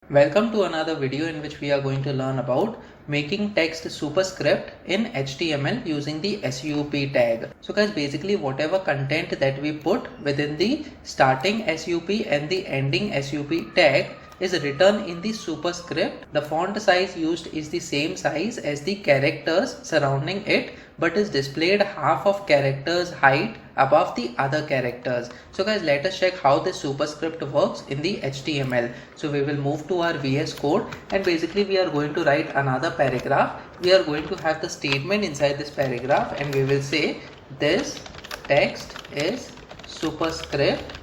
Welcome to another video in which we are going to learn about making text superscript in HTML using the SUP tag. So guys, basically whatever content that we put within the starting SUP and the ending SUP tag is written in the superscript. The font size used is the same size as the characters surrounding it, but is displayed half of characters height above the other characters. So guys, let us check how this superscript works in the HTML. So we will move to our VS Code and basically we are going to write another paragraph. We are going to have the statement inside this paragraph and we will say this text is superscript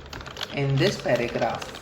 in this paragraph.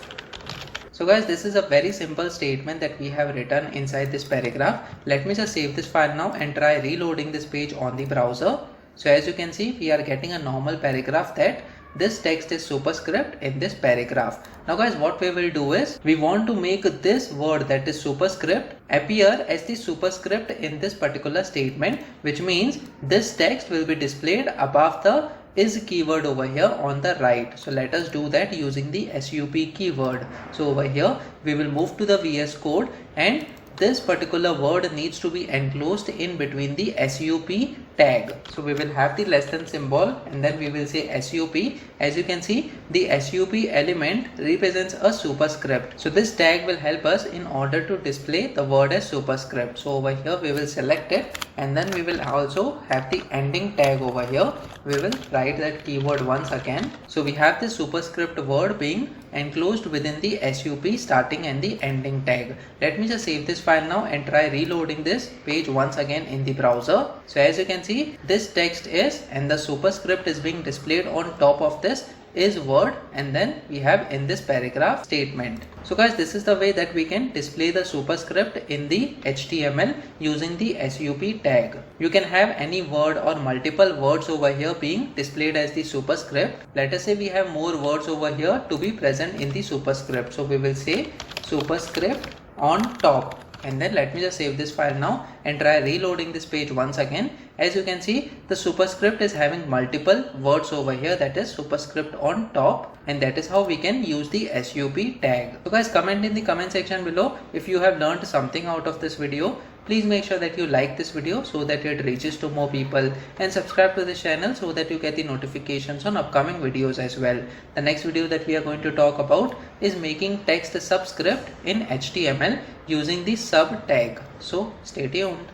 So guys, this is a very simple statement that we have written inside this paragraph. Let me just save this file now and try reloading this page on the browser. So as you can see, we are getting a normal paragraph that this text is superscript in this paragraph. Now guys, what we will do is we want to make this word that is superscript appear as the superscript in this particular statement, which means this text will be displayed above the is keyword over here on the right. So let us do that using the SUP keyword. So over here we will move to the VS Code and this particular word needs to be enclosed in between the SUP tag. So we will have the less than symbol and then we will say SUP. As you can see, the SUP element represents a superscript. So this tag will help us in order to display the word as superscript. So over here we will select it and then we will also have the ending tag over here. We will write that keyword once again. So we have the superscript word being enclosed within the SUP starting and the ending tag. Let me just save this file now and try reloading this page once again in the browser. So as you can see, this text is and the superscript is being displayed on top of this is word and then we have in this paragraph statement. So guys, this is the way that we can display the superscript in the HTML using the SUP tag. You can have any word or multiple words over here being displayed as the superscript. Let us say we have more words over here to be present in the superscript. So we will say superscript on top. And then let me just save this file now and try reloading this page once again. As you can see, the superscript is having multiple words over here, that is superscript on top, and that is how we can use the SUP tag. So guys, comment in the comment section below if you have learned something out of this video. Please make sure that you like this video so that it reaches to more people, and subscribe to this channel so that you get the notifications on upcoming videos as well. The next video that we are going to talk about is making text subscript in HTML using the sub tag. So stay tuned.